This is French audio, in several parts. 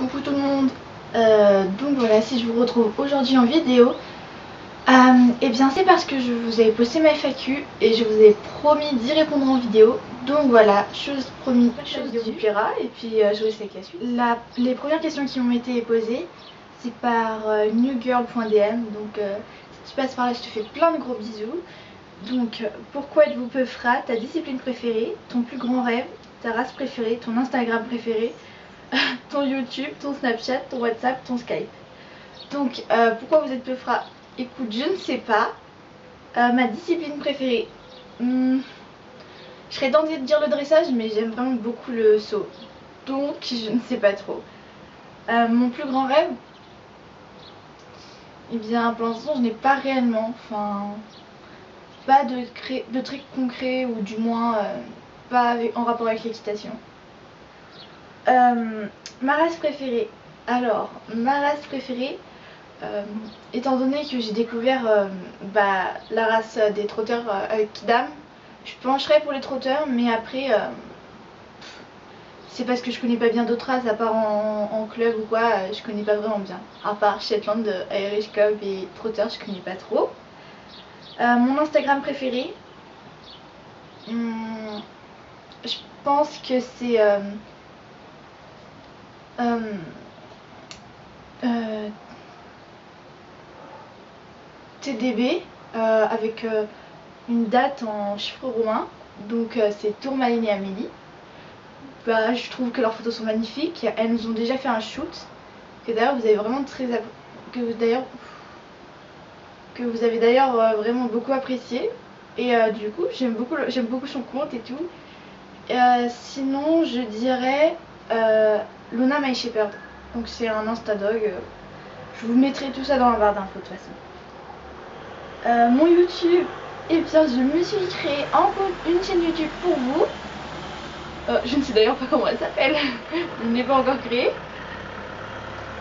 Coucou tout le monde. Donc voilà, si je vous retrouve aujourd'hui en vidéo, et bien c'est parce que je vous avais posté ma FAQ et je vous ai promis d'y répondre en vidéo. Donc voilà, chose promise, chose due. Vous plaira, et puis je vous laisse avec la suite. Les premières questions qui m'ont été posées, c'est par newgirl.dm. Donc si tu passes par là, je te fais plein de gros bisous. Donc pourquoi êtes-vous peu frat? Ta discipline préférée, ton plus grand rêve, ta race préférée, ton Instagram préféré, ton YouTube, ton Snapchat, ton WhatsApp, ton Skype. Donc pourquoi vous êtes peu frat? Écoute, je ne sais pas. Ma discipline préférée, je serais tentée de dire le dressage, mais j'aime vraiment beaucoup le saut. Donc je ne sais pas trop. Mon plus grand rêve, eh bien pour l'instant je n'ai pas réellement, pas de trucs concrets, ou du moins pas en rapport avec l'équitation. Ma race préférée. Alors, ma race préférée, étant donné que j'ai découvert la race des trotteurs avec Kidam, je pencherais pour les trotteurs, mais après, c'est parce que je connais pas bien d'autres races, à part en club ou quoi, je connais pas vraiment bien. À part Shetland, Irish Cob et Trotter, je connais pas trop. Mon Instagram préféré, je pense que c'est TDB avec une date en chiffres romains. Donc c'est Tourmaline et Amélie. Je trouve que leurs photos sont magnifiques. Elles nous ont déjà fait un shoot que d'ailleurs vous avez vraiment vraiment beaucoup apprécié. Et du coup j'aime beaucoup son compte et tout. Sinon je dirais Luna My Shepherd. Donc c'est un Instadog. Je vous mettrai tout ça dans la barre d'infos de toute façon. Mon YouTube, et bien je me suis créé une chaîne YouTube pour vous. Je ne sais d'ailleurs pas comment elle s'appelle. Je ne l'ai pas encore créée.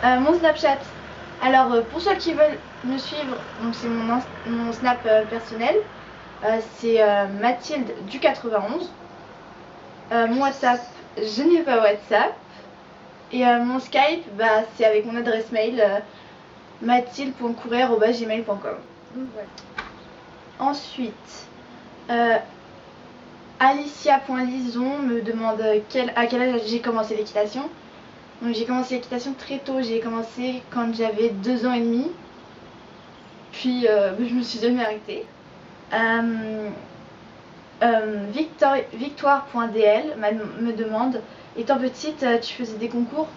Mon Snapchat. Alors pour ceux qui veulent me suivre, donc c'est mon Snap personnel. C'est Mathilde du 91. Mon WhatsApp, je n'ai pas WhatsApp. Et mon Skype, c'est avec mon adresse mail mathilde.couret@gmail.com. Voilà. Ensuite, Alicia.lison me demande à quel âge j'ai commencé l'équitation. Donc j'ai commencé l'équitation très tôt, j'ai commencé quand j'avais 2 ans et demi. Puis je me suis jamais arrêtée. Victoire.dl me demande, étant petite, tu faisais des concours?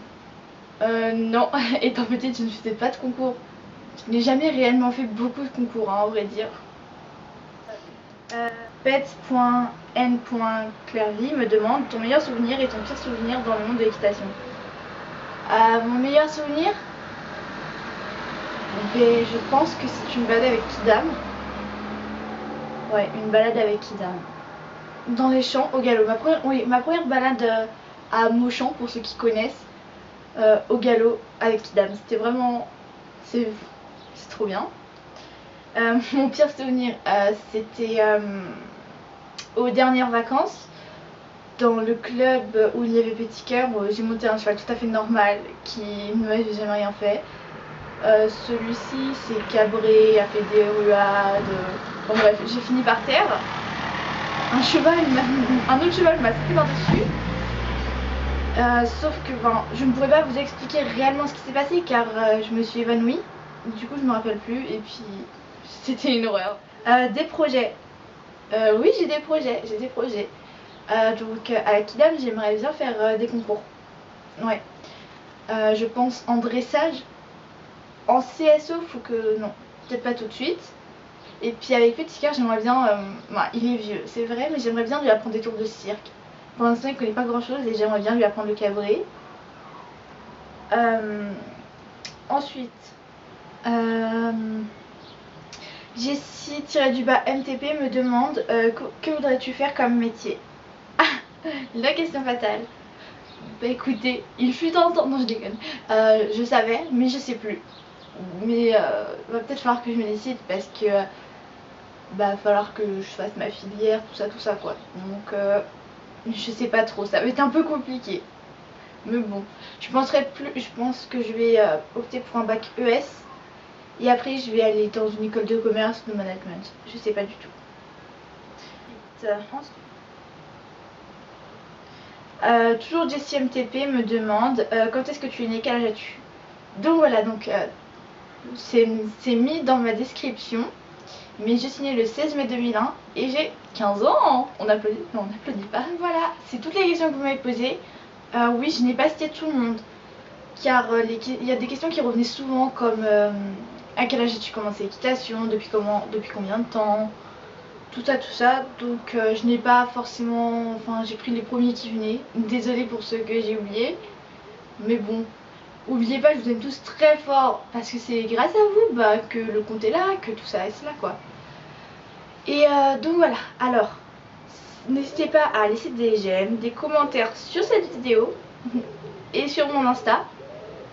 Non, étant petite, je ne faisais pas de concours. Je n'ai jamais réellement fait beaucoup de concours, à vrai dire. Pets.n.clairvy me demande ton meilleur souvenir et ton pire souvenir dans le monde de l'équitation. Mon meilleur souvenir, je pense que c'est une balade avec Kidam. Ouais, une balade avec Kidam. Dans les champs, au galop. Ma première balade à Mauchamp, pour ceux qui connaissent, au galop avec Kidam. C'était vraiment... c'est trop bien. Mon pire souvenir, c'était aux dernières vacances, dans le club où il y avait Petit Cœur. J'ai monté un cheval tout à fait normal qui ne m'avait jamais rien fait. Celui-ci s'est cabré, a fait des ruades. Bon bref, j'ai fini par terre. Un autre cheval m'a sauté par-dessus. Sauf que je ne pourrais pas vous expliquer réellement ce qui s'est passé, car je me suis évanouie. Du coup je me rappelle plus, et puis c'était une horreur. Des projets. Oui, j'ai des projets. Donc à Kidam, j'aimerais bien faire des concours. Ouais. Je pense en dressage. En CSO, faut que... non, peut-être pas tout de suite. Et puis avec Petit Cœur, j'aimerais bien... il est vieux, c'est vrai, mais j'aimerais bien lui apprendre des tours de cirque. Pour l'instant, il connaît pas grand-chose et j'aimerais bien lui apprendre le cabré. Ensuite... Jessie-MTP me demande que voudrais-tu faire comme métier? La question fatale. Écoutez, il fut un temps... Non, je déconne. Je savais, mais je sais plus. Mais va peut-être falloir que je me décide, parce que va falloir que je fasse ma filière, tout ça quoi. Donc je sais pas trop, ça va être un peu compliqué. Mais bon, je pense que je vais opter pour un bac ES. Et après, je vais aller dans une école de commerce, de management. Je sais pas du tout. Toujours Jessie MTP me demande quand est-ce que tu es né, quel âge as-tu? Donc voilà, donc c'est mis dans ma description. Mais je suis née le 16 mai 2001 et j'ai 15 ans. On applaudit? Non, on n'applaudit pas. Voilà, c'est toutes les questions que vous m'avez posées. Oui, je n'ai pas cité tout le monde. Car il y a des questions qui revenaient souvent comme à quel âge as-tu commencé l'équitation, depuis combien de temps, tout ça. Donc je n'ai pas forcément, enfin j'ai pris les premiers qui venaient. Désolée pour ceux que j'ai oubliés, mais bon, oubliez pas, je vous aime tous très fort parce que c'est grâce à vous que le compte est là, que tout ça est là quoi. Et donc voilà, alors n'hésitez pas à laisser des j'aime, des commentaires sur cette vidéo et sur mon Insta.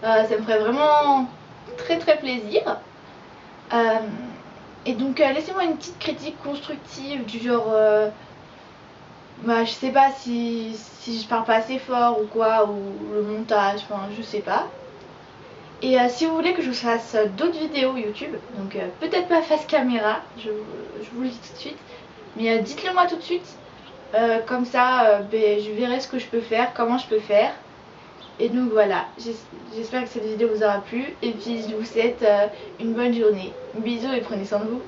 Ça me ferait vraiment très plaisir. Et donc laissez-moi une petite critique constructive du genre je sais pas si je parle pas assez fort ou quoi, ou le montage, enfin je sais pas. Et si vous voulez que je vous fasse d'autres vidéos YouTube, donc peut-être pas face caméra, je vous le dis tout de suite, mais dites-le moi tout de suite, comme ça je verrai ce que je peux faire, comment je peux faire. Et donc voilà, j'espère que cette vidéo vous aura plu et puis je vous souhaite une bonne journée. Bisous et prenez soin de vous.